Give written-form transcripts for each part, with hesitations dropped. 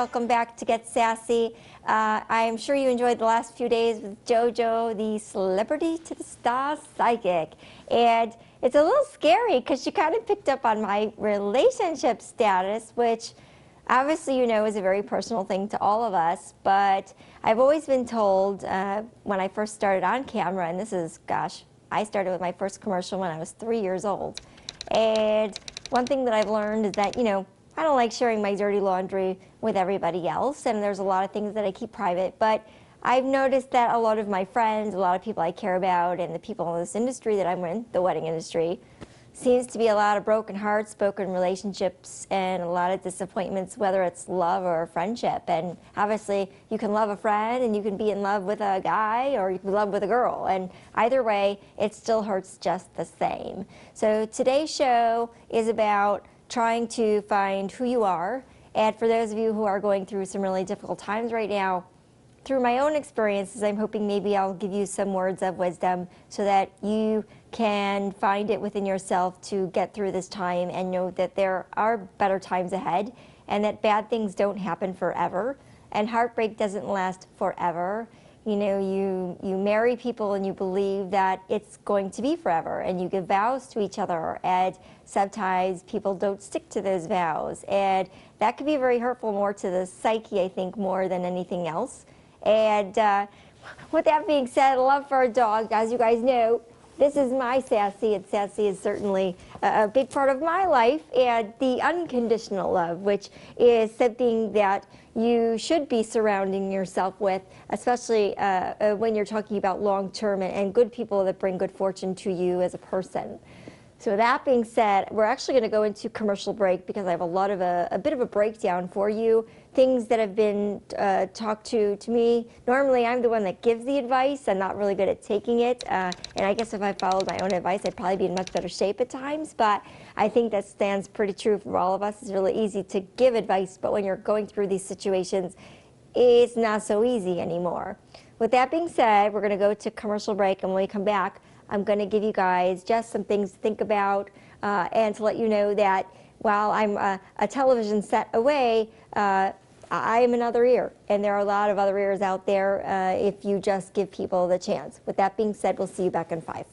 Welcome back to Get Sassy. I'm sure you enjoyed the last few days with JoJo, the celebrity to the star psychic. And it's a little scary because she kind of picked up on my relationship status, which obviously you know is a very personal thing to all of us. But I've always been told when I first started on camera, and this is, gosh, I started with my first commercial when I was 3 years old. And one thing that I've learned is that, you know, I don't like sharing my dirty laundry with everybody else, and there's a lot of things that I keep private, but I've noticed that a lot of my friends, a lot of people I care about, and the people in this industry that I'm in, the wedding industry, seems to be a lot of broken hearts, broken relationships, and a lot of disappointments, whether it's love or friendship. And obviously, you can love a friend, and you can be in love with a guy, or you can be in love with a girl, and either way, it still hurts just the same. So today's show is about trying to find who you are. And for those of you who are going through some really difficult times right now, through my own experiences, I'm hoping maybe I'll give you some words of wisdom so that you can find it within yourself to get through this time and know that there are better times ahead and that bad things don't happen forever and heartbreak doesn't last forever. You know, you marry people and you believe that it's going to be forever, and you give vows to each other, and sometimes people don't stick to those vows, and that can be very hurtful more to the psyche, I think, more than anything else. And with that being said, love for a dog, as you guys know, this is my Sassy, and Sassy is certainly a big part of my life, and the unconditional love, which is something that you should be surrounding yourself with, especially when you're talking about long-term and good people that bring good fortune to you as a person. So that being said, we're actually going to go into commercial break because I have a bit of a breakdown for you. Things that have been talked to me. Normally, I'm the one that gives the advice. I'm not really good at taking it. And I guess if I followed my own advice, I'd probably be in much better shape at times. But I think that stands pretty true for all of us. It's really easy to give advice, but when you're going through these situations, it's not so easy anymore. With that being said, we're going to go to commercial break, and when we come back, I'm going to give you guys just some things to think about and to let you know that while I'm a television set away, I am another ear, and there are a lot of other ears out there if you just give people the chance. With that being said, we'll see you back in 5.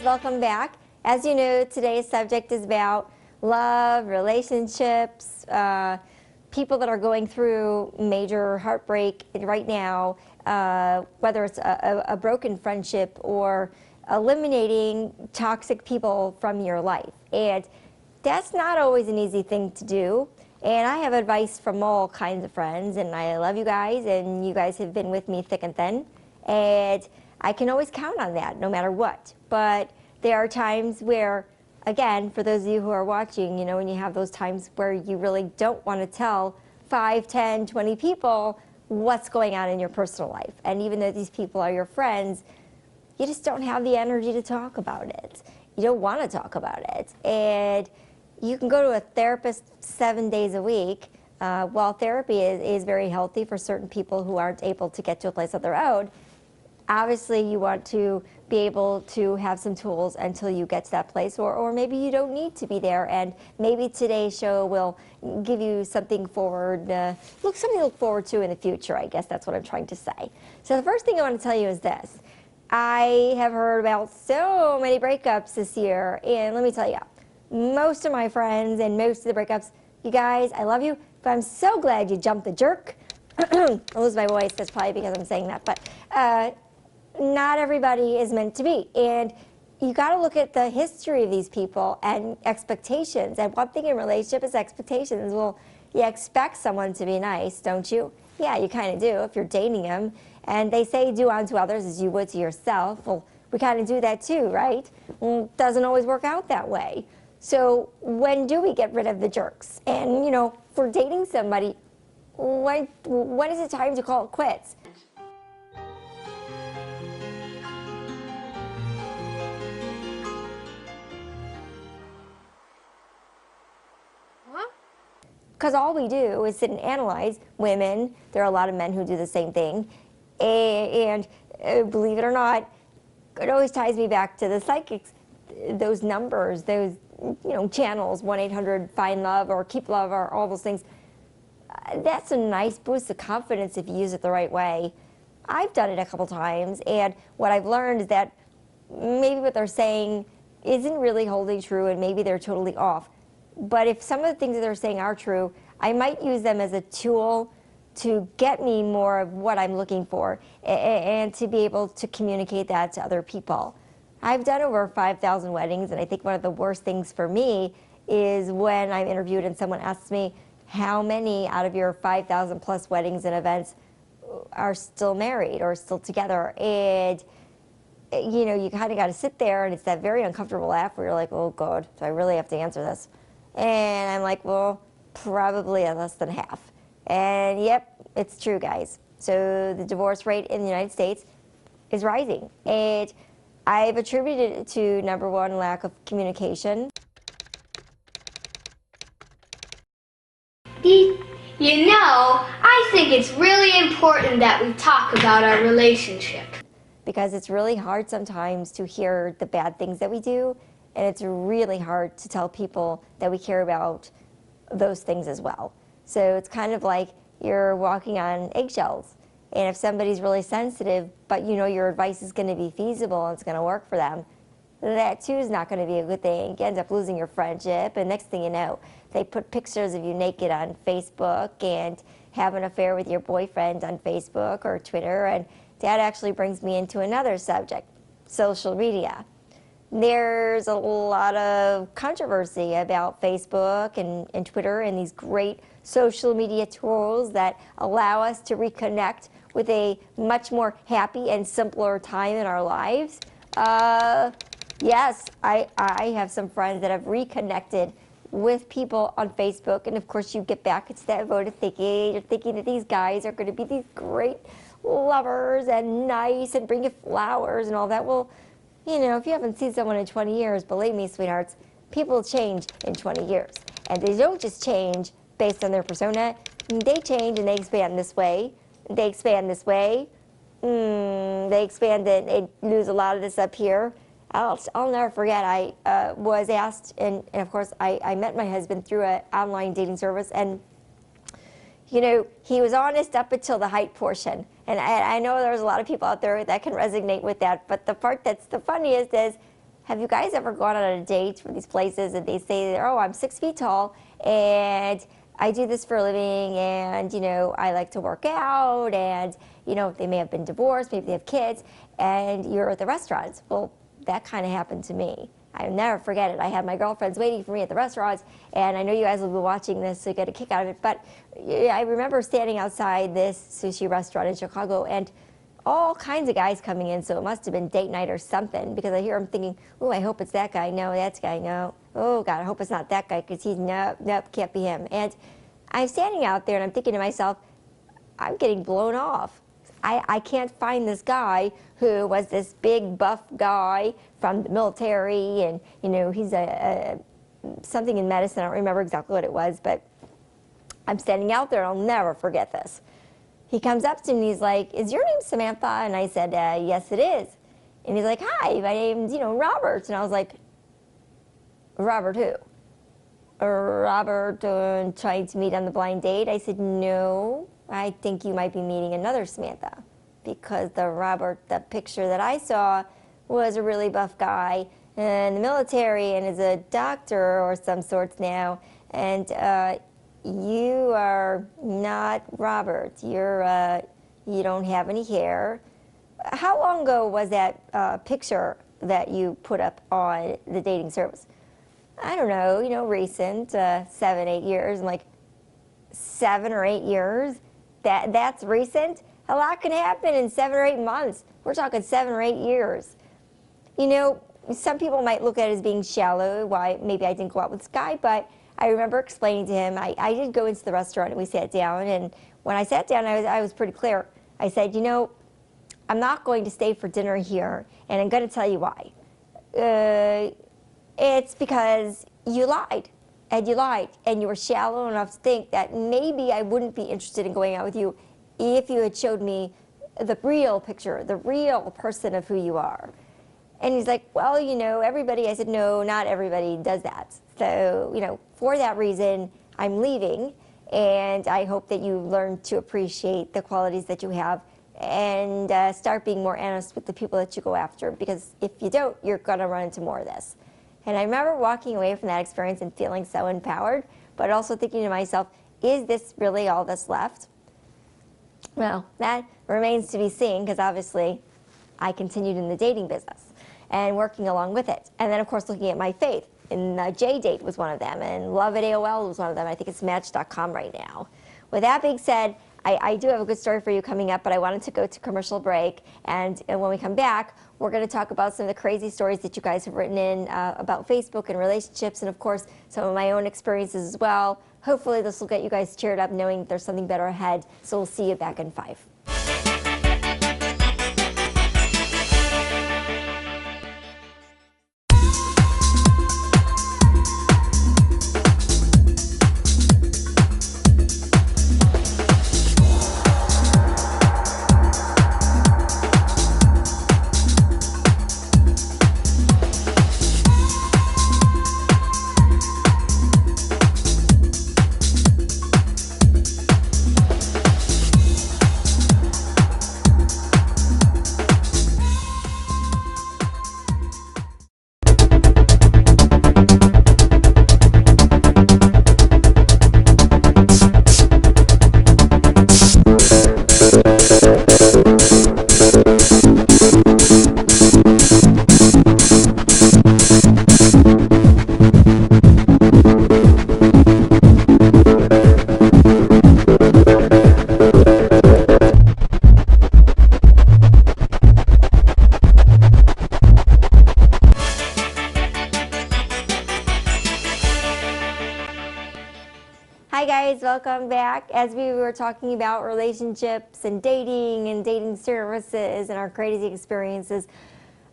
Welcome back. As you know, today's subject is about love, relationships, people that are going through major heartbreak right now, whether it's a broken friendship or eliminating toxic people from your life. And that's not always an easy thing to do. And I have advice from all kinds of friends, and I love you guys, and you guys have been with me thick and thin. And I can always count on that, no matter what. But there are times where, again, for those of you who are watching, you know, when you have those times where you really don't want to tell 5, 10, 20 people what's going on in your personal life. And even though these people are your friends, you just don't have the energy to talk about it. You don't want to talk about it. And you can go to a therapist 7 days a week. While therapy is very healthy for certain people who aren't able to get to a place of their own, obviously you want to be able to have some tools until you get to that place, or maybe you don't need to be there, and maybe today's show will give you something forward, something to look forward to in the future. I guess that's what I'm trying to say. So the first thing I want to tell you is this. I have heard about so many breakups this year, and let me tell you, most of my friends and most of the breakups, you guys, I love you, but I'm so glad you jumped the jerk. I'll lose my voice, that's probably because I'm saying that, but not everybody is meant to be. And you got to look at the history of these people and expectations. And one thing in relationship is expectations. Well, you expect someone to be nice, don't you? Yeah, you kind of do if you're dating them. And they say do unto others as you would to yourself. Well, we kind of do that too, right? Well, it doesn't always work out that way. So when do we get rid of the jerks? And, you know, for dating somebody, when is it time to call it quits? Because all we do is sit and analyze women. There are a lot of men who do the same thing. And believe it or not, it always ties me back to the psychics. Those numbers, those channels, 1-800-FIND-LOVE or Keep Love or all those things. That's a nice boost of confidence if you use it the right way. I've done it a couple times, and what I've learned is that maybe what they're saying isn't really holding true, and maybe they're totally off. But if some of the things that they're saying are true, I might use them as a tool to get me more of what I'm looking for and to be able to communicate that to other people. I've done over 5,000 weddings, and I think one of the worst things for me is when I'm interviewed and someone asks me, how many out of your 5,000 plus weddings and events are still married or still together? And you kind of got to sit there, and it's that very uncomfortable laugh where you're like, oh God, do I really have to answer this? And I'm like, well, probably less than half. And yep, it's true, guys. So the divorce rate in the United States is rising. And I've attributed it to, number one, lack of communication. I think it's really important that we talk about our relationship. Because it's really hard sometimes to hear the bad things that we do. And it's really hard to tell people that we care about those things as well. So it's kind of like you're walking on eggshells. And if somebody's really sensitive, but your advice is going to be feasible and it's going to work for them, that too is not going to be a good thing. You end up losing your friendship, and next thing you know, they put pictures of you naked on Facebook and have an affair with your boyfriend on Facebook or Twitter. And that actually brings me into another subject, social media. There's a lot of controversy about Facebook and Twitter and these great social media tools that allow us to reconnect with a much more happy and simpler time in our lives. Yes, I have some friends that have reconnected with people on Facebook, and of course you get back into that mode of thinking. You're thinking that these guys are going to be these great lovers and nice and bring you flowers and all that. Well, if you haven't seen someone in 20 years, believe me, sweethearts, people change in 20 years. And they don't just change based on their persona. They change and they expand this way. They expand this way. They expand and they lose a lot of this up here. I'll never forget, I was asked, and of course I met my husband through an online dating service, and he was honest up until the height portion. And I know there's a lot of people out there that can resonate with that, but the part that's the funniest is, have you guys ever gone on a date for these places and they say, oh, I'm 6 feet tall and I do this for a living, and I like to work out, and they may have been divorced, maybe they have kids, and you're at the restaurants. Well, that kind of happened to me. I'll never forget it. I had my girlfriends waiting for me at the restaurants, and I know you guys will be watching this, so you get a kick out of it, but I remember standing outside this sushi restaurant in Chicago, and all kinds of guys coming in, so it must have been date night or something, because I hear them thinking, oh, I hope it's that guy. No, that's guy, no. Oh, God, I hope it's not that guy, because he's, nope, can't be him. And I'm standing out there, and I'm thinking to myself, I'm getting blown off. I can't find this guy who was this big buff guy from the military, and he's something in medicine. I don't remember exactly what it was, but I'm standing out there, and I'll never forget this. He comes up to me, he's like, is your name Samantha? And I said, yes, it is. And he's like, hi, my name's Robert. And I was like, Robert who? Robert trying to meet on the blind date? I said, no. I think you might be meeting another Samantha, because the picture that I saw was a really buff guy in the military and is a doctor or some sorts now, and you are not Robert. You don't have any hair. How long ago was that picture that you put up on the dating service? I don't know, recent, 7, 8 years. I'm like, 7 or 8 years? That's recent? A lot can happen in 7 or 8 months. We're talking 7 or 8 years. You know, some people might look at it as being shallow, why maybe I didn't go out with this guy, but I remember explaining to him, I did go into the restaurant and we sat down, and when I sat down, I was pretty clear. I said, you know, I'm not going to stay for dinner here, and I'm going to tell you why. It's because you lied, and you were shallow enough to think that maybe I wouldn't be interested in going out with you if you had showed me the real picture, the real person of who you are. And he's like, well, you know, everybody. I said, no, not everybody does that. So, you know, for that reason, I'm leaving, and I hope that you learn to appreciate the qualities that you have and start being more honest with the people that you go after, because if you don't, you're going to run into more of this. And I remember walking away from that experience and feeling so empowered, but also thinking to myself, is this really all that's left? Well, that remains to be seen, because obviously I continued in the dating business and working along with it. And then, of course, looking at my faith. And J-Date was one of them, and Love at AOL was one of them. I think it's Match.com right now. With that being said, I do have a good story for you coming up, but I wanted to go to commercial break. And when we come back, we're going to talk about some of the crazy stories that you guys have written in about Facebook and relationships, and, of course, some of my own experiences as well. Hopefully, this will get you guys cheered up knowing there's something better ahead. So we'll see you back in 5. Hi guys, welcome back. As we were talking about relationships and dating services and our crazy experiences,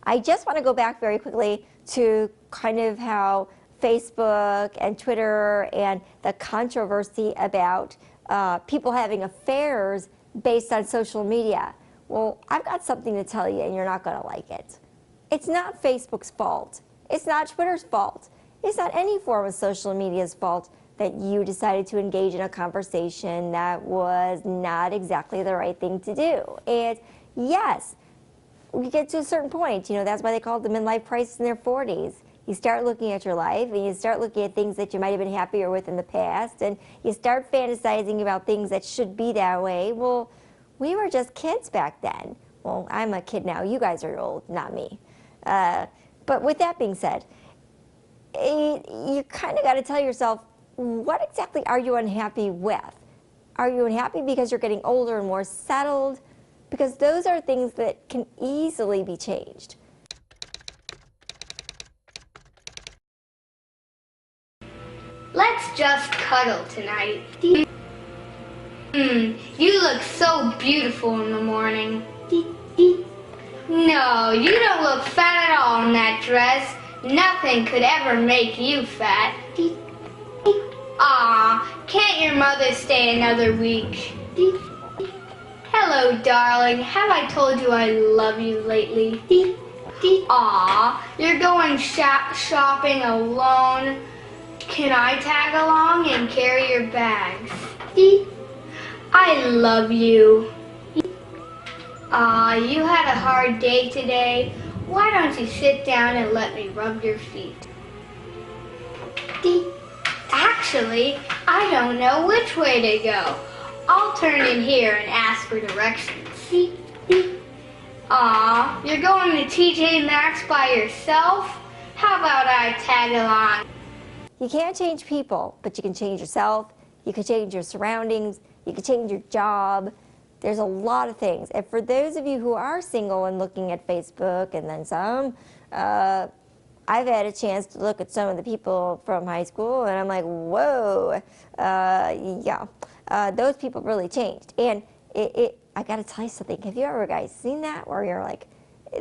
I just want to go back very quickly to kind of how Facebook and Twitter and the controversy about people having affairs based on social media. Well, I've got something to tell you, and you're not going to like it. It's not Facebook's fault. It's not Twitter's fault. It's not any form of social media's fault that you decided to engage in a conversation that was not exactly the right thing to do. And yes, we get to a certain point, you know, that's why they call it the midlife crisis in their 40s. You start looking at your life, and you start looking at things that you might have been happier with in the past, and you start fantasizing about things that should be that way. Well, we were just kids back then. Well, I'm a kid now. You guys are old, not me. But with that being said, you kind of got to tell yourself, what exactly are you unhappy with? Are you unhappy because you're getting older and more settled? Because those are things that can easily be changed. Let's just cuddle tonight. You look so beautiful in the morning. No, you don't look fat at all in that dress. Nothing could ever make you fat. Aw, can't your mother stay another week? Hello, darling. Have I told you I love you lately? Aw, you're going shopping alone. Can I tag along and carry your bags? I love you. Aw, you had a hard day today. Why don't you sit down and let me rub your feet? Actually, I don't know which way to go. I'll turn in here and ask for directions. Aw, you're going to TJ Maxx by yourself? How about I tag along? You can't change people, but you can change yourself. You can change your surroundings. You can change your job. There's a lot of things. And for those of you who are single and looking at Facebook and then some, I've had a chance to look at some of the people from high school, and I'm like, whoa, yeah, those people really changed. And I got to tell you something. Have you ever guys seen that where you're like,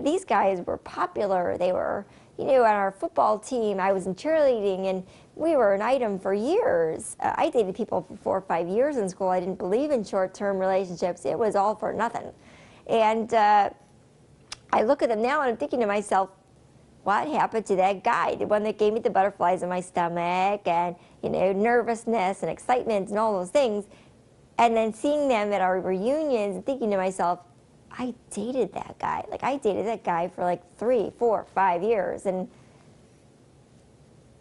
these guys were popular. They were, you know, on our football team. I was in cheerleading, and we were an item for years. I dated people for 4 or 5 years in school. I didn't believe in short-term relationships. It was all for nothing. And I look at them now, and I'm thinking to myself, what happened to that guy, the one that gave me the butterflies in my stomach and, you know, nervousness and excitement and all those things? And then seeing them at our reunions and thinking to myself, I dated that guy. Like, I dated that guy for like 3, 4, 5 years. And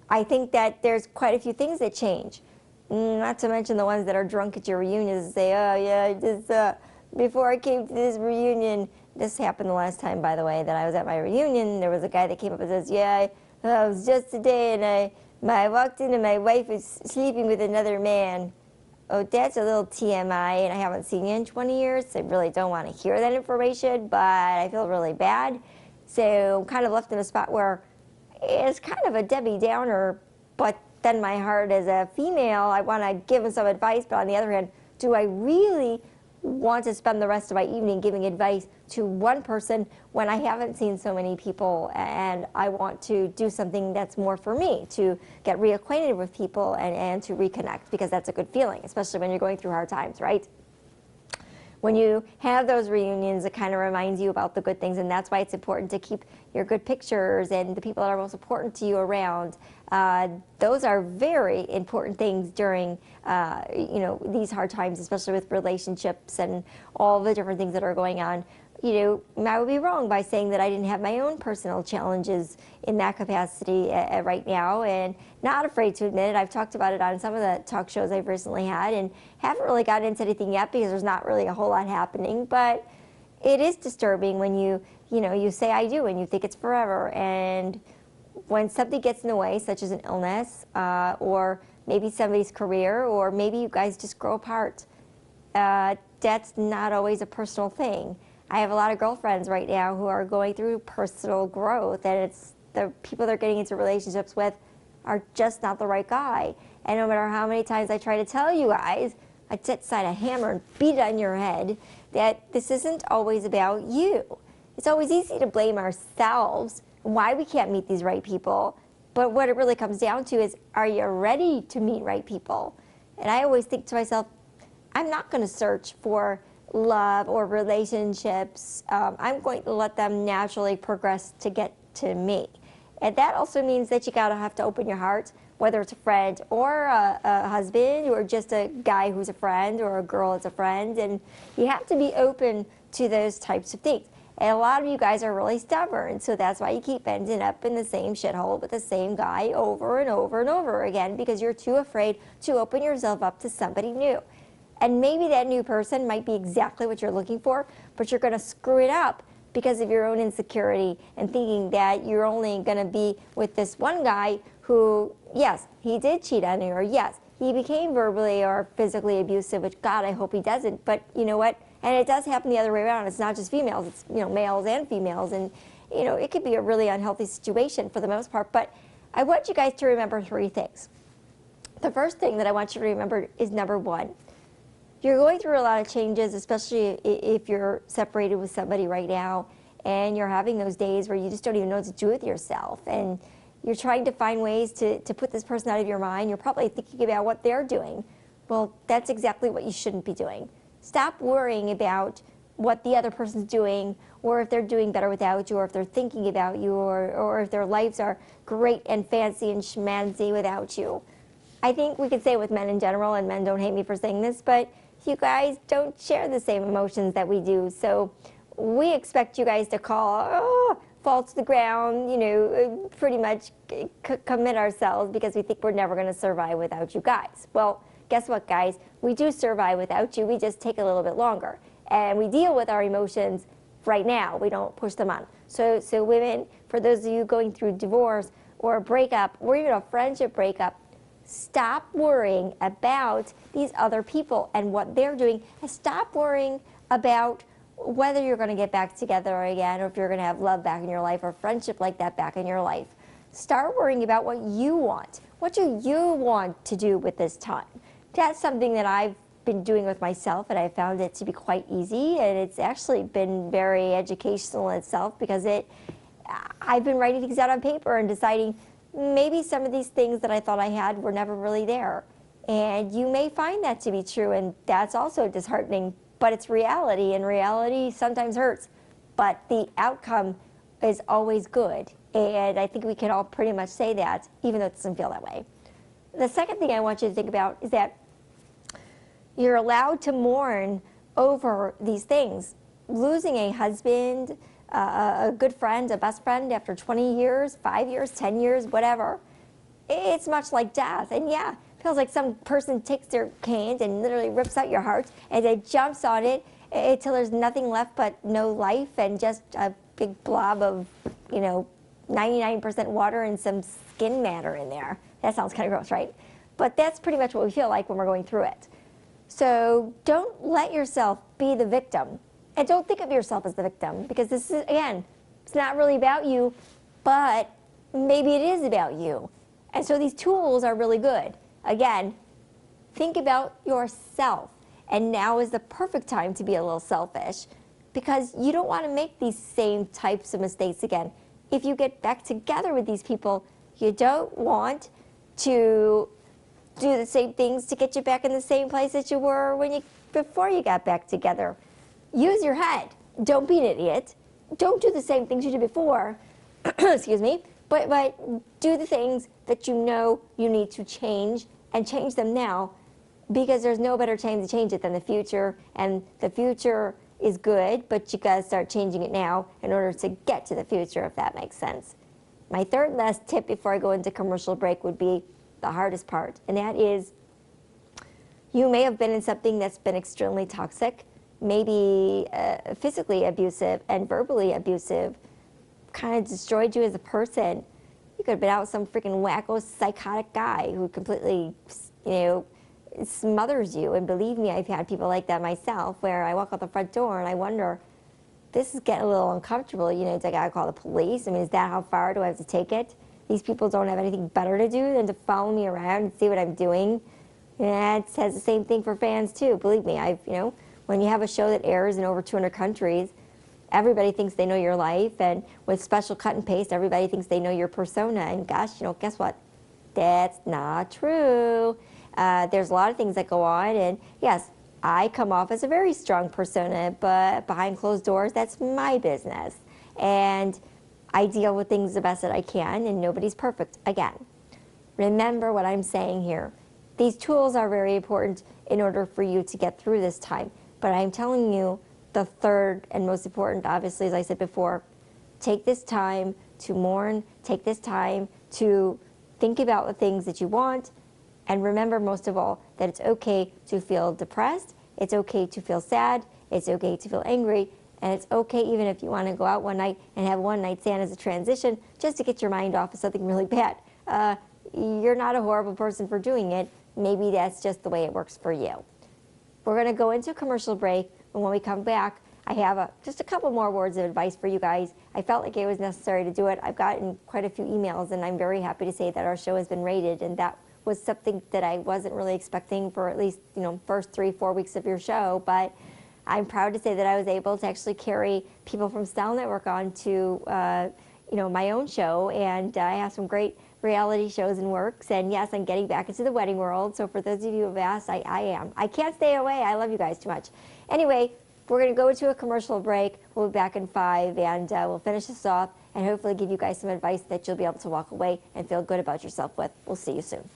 I think that there's quite a few things that change. Not to mention the ones that are drunk at your reunions and say, oh yeah, just before I came to this reunion, this happened the last time, by the way, that I was at my reunion. There was a guy that came up and says, yeah, it was just today, and I walked in and my wife was sleeping with another man. Oh, that's a little TMI, and I haven't seen you in 20 years, so I really don't want to hear that information, but I feel really bad. So I'm kind of left in a spot where it's kind of a Debbie Downer, but then my heart as a female, I want to give him some advice, but on the other hand, do I really want to spend the rest of my evening giving advice to one person when I haven't seen so many people, and I want to do something that's more for me, to get reacquainted with people and to reconnect, because that's a good feeling, especially when you're going through hard times, right? When you have those reunions, it kind of reminds you about the good things, and that's why it's important to keep your good pictures and the people that are most important to you around. Those are very important things during you know, these hard times, especially with relationships and all the different things that are going on. You know, I would be wrong by saying that I didn't have my own personal challenges in that capacity right now, and not afraid to admit it. I've talked about it on some of the talk shows I've recently had, and haven't really gotten into anything yet because there's not really a whole lot happening. But it is disturbing when you know, you say I do and you think it's forever, and when something gets in the way, such as an illness, or maybe somebody's career, or maybe you guys just grow apart, that's not always a personal thing. I have a lot of girlfriends right now who are going through personal growth, and it's the people they're getting into relationships with are just not the right guy. And no matter how many times I try to tell you guys, I sit beside a hammer and beat it on your head, that this isn't always about you. It's always easy to blame ourselves why we can't meet these right people, but what it really comes down to is, are you ready to meet right people? And I always think to myself, I'm not going to search for love or relationships. I'm going to let them naturally progress to get to me. And that also means that you gotta have to open your heart, whether it's a friend or a husband, or just a guy who's a friend, or a girl that's a friend, and you have to be open to those types of things. And a lot of you guys are really stubborn, so that's why you keep ending up in the same shithole with the same guy over and over and over again, because you're too afraid to open yourself up to somebody new. And maybe that new person might be exactly what you're looking for, but you're gonna screw it up because of your own insecurity and thinking that you're only gonna be with this one guy who, yes, he did cheat on you, or yes, he became verbally or physically abusive, which God, I hope he doesn't, but you know what? And it does happen the other way around. It's not just females, it's, you know, males and females, and you know, it could be a really unhealthy situation for the most part. But I want you guys to remember 3 things. The first thing that I want you to remember is, number 1, you're going through a lot of changes, especially if you're separated with somebody right now, and you're having those days where you just don't even know what to do with yourself, and you're trying to find ways to put this person out of your mind. You're probably thinking about what they're doing. Well, that's exactly what you shouldn't be doing. Stop worrying about what the other person's doing, or if they're doing better without you, or if they're thinking about you, or if their lives are great and fancy and schmancy without you. I think we could say with men in general, and men don't hate me for saying this, but you guys don't share the same emotions that we do. So we expect you guys to fall to the ground, you know, pretty much commit ourselves because we think we're never going to survive without you guys. Well, guess what, guys? We do survive without you. We just take a little bit longer. And we deal with our emotions right now. We don't push them on. So women, for those of you going through divorce or a breakup, or even a friendship breakup, stop worrying about these other people and what they're doing, and stop worrying about whether you're going to get back together again, or if you're going to have love back in your life, or friendship like that back in your life. Start worrying about what you want. What do you want to do with this time? That's something that I've been doing with myself, and I found it to be quite easy, and it's actually been very educational in itself, because I've been writing things out on paper and deciding maybe some of these things that I thought I had were never really there. And you may find that to be true, and that's also disheartening, but it's reality, and reality sometimes hurts. But the outcome is always good, and I think we can all pretty much say that, even though it doesn't feel that way. The second thing I want you to think about is that you're allowed to mourn over these things. Losing a husband, a good friend, a best friend after 20 years, 5 years, 10 years, whatever, it's much like death. And yeah, it feels like some person takes their hand and literally rips out your heart and then jumps on it until there's nothing left but no life and just a big blob of, 99% water and some skin matter in there. That sounds kind of gross, right? But that's pretty much what we feel like when we're going through it. So don't let yourself be the victim. And don't think of yourself as the victim, because this is, again, it's not really about you, but maybe it is about you. And so these tools are really good. Again, think about yourself. And now is the perfect time to be a little selfish, because you don't want to make these same types of mistakes again. If you get back together with these people, you don't want to do the same things to get you back in the same place that you were before you got back together. Use your head. Don't be an idiot. Don't do the same things you did before, excuse me, but do the things that you know you need to change, and change them now, because there's no better time to change it than the future, and the future is good, but you gotta start changing it now in order to get to the future, if that makes sense. My third and last tip before I go into commercial break would be the hardest part, and that is, you may have been in something that's been extremely toxic, maybe physically abusive and verbally abusive, kind of destroyed you as a person. You could have been out with some freaking wacko psychotic guy who completely, smothers you. And believe me, I've had people like that myself, where I walk out the front door and I wonder, this is getting a little uncomfortable. It's like, I gotta call the police. I mean, is that how far do I have to take it? These people don't have anything better to do than to follow me around and see what I'm doing. And it says the same thing for fans too. Believe me, when you have a show that airs in over 200 countries, everybody thinks they know your life, and with special cut and paste, everybody thinks they know your persona. And gosh, guess what? That's not true. There's a lot of things that go on, and yes, I come off as a very strong persona, but behind closed doors, that's my business. And I deal with things the best that I can, and nobody's perfect. Again, remember what I'm saying here. These tools are very important in order for you to get through this time. But I'm telling you, the third and most important, obviously, as I said before, take this time to mourn, take this time to think about the things that you want, and remember, most of all, that it's okay to feel depressed, it's okay to feel sad, it's okay to feel angry, and it's okay even if you want to go out one night and have one night stand as a transition, just to get your mind off of something really bad. You're not a horrible person for doing it. Maybe that's just the way it works for you. We're going to go into a commercial break, and when we come back, I have just a couple more words of advice for you guys. I felt like it was necessary to do it. I've gotten quite a few emails, and I'm very happy to say that our show has been rated, and that was something that I wasn't really expecting for at least, first 3-4 weeks of your show. But I'm proud to say that I was able to actually carry people from Style Network on to, my own show, and I have some great reality shows in works. And yes, I'm getting back into the wedding world. So for those of you who have asked, I am. I can't stay away. I love you guys too much. Anyway, we're going to go to a commercial break. We'll be back in 5, and we'll finish this off and hopefully give you guys some advice that you'll be able to walk away and feel good about yourself with. We'll see you soon.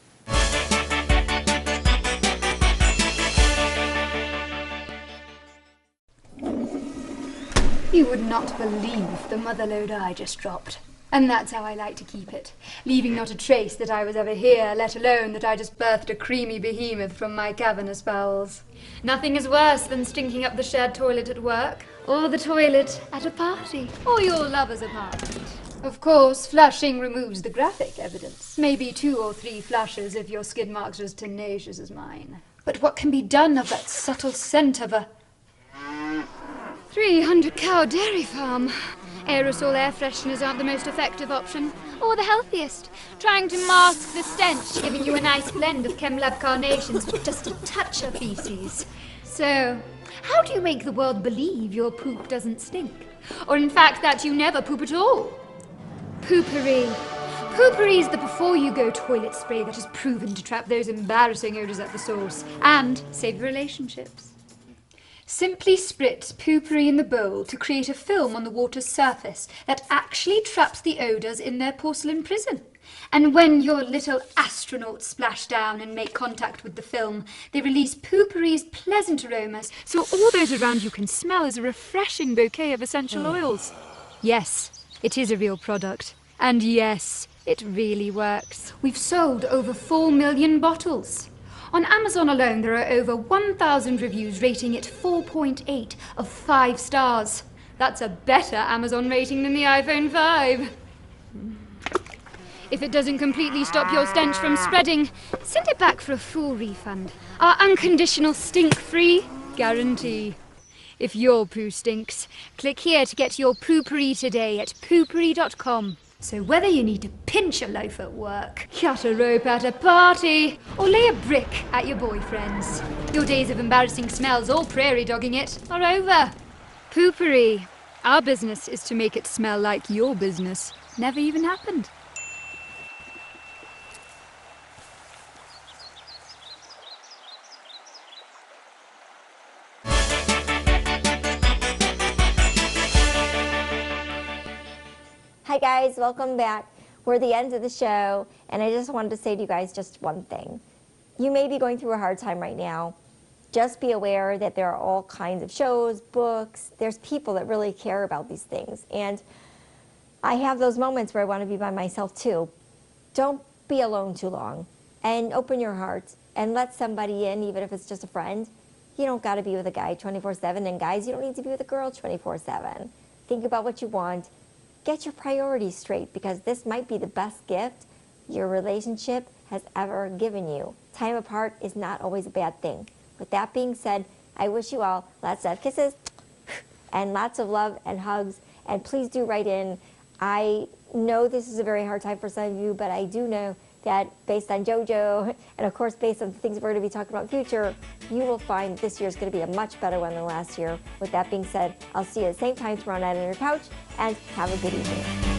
You would not believe the motherload I just dropped. And that's how I like to keep it, leaving not a trace that I was ever here, let alone that I just birthed a creamy behemoth from my cavernous bowels. Nothing is worse than stinking up the shared toilet at work, or the toilet at a party, or your lover's apartment. Of course, flushing removes the graphic evidence. Maybe 2 or 3 flushes if your skid marks are as tenacious as mine. But what can be done of that subtle scent of a 300-cow dairy farm. Aerosol air fresheners aren't the most effective option, or the healthiest. Trying to mask the stench, giving you a nice blend of ChemLab carnations with just a touch of feces. So, how do you make the world believe your poop doesn't stink? Or in fact that you never poop at all? Poopery. Poopery is the before-you-go toilet spray that is proven to trap those embarrassing odours at the source and save relationships. Simply spritz poopery in the bowl to create a film on the water's surface that actually traps the odours in their porcelain prison. And when your little astronauts splash down and make contact with the film, they release poopery's pleasant aromas, so all those around you can smell as a refreshing bouquet of essential oils. Yes, it is a real product. And yes, it really works. We've sold over 4 million bottles. On Amazon alone, there are over 1,000 reviews rating it 4.8 of 5 stars. That's a better Amazon rating than the iPhone 5. If it doesn't completely stop your stench from spreading, send it back for a full refund. Our unconditional stink-free guarantee. If your poo stinks, click here to get your poopery today at poopery.com. So whether you need to pinch a loaf at work, cut a rope at a party, or lay a brick at your boyfriend's, your days of embarrassing smells or prairie dogging it are over. Poopery. Our business is to make it smell like your business never even happened. Hi guys, welcome back. We're at the end of the show, and I just wanted to say to you guys just one thing. You may be going through a hard time right now. Just be aware that there are all kinds of shows, books, there's people that really care about these things. And I have those moments where I want to be by myself too. Don't be alone too long, and open your heart and let somebody in, even if it's just a friend. You don't got to be with a guy 24/7, and guys, you don't need to be with a girl 24/7. Think about what you want. Get your priorities straight, because this might be the best gift your relationship has ever given you. Time apart is not always a bad thing. With that being said, I wish you all lots of kisses and lots of love and hugs. And please do write in. I know this is a very hard time for some of you, but I do know that based on JoJo, and of course based on the things we're going to be talking about in the future, you will find this year is going to be a much better one than last year. With that being said, I'll see you at the same time tomorrow night on your couch, and have a good evening.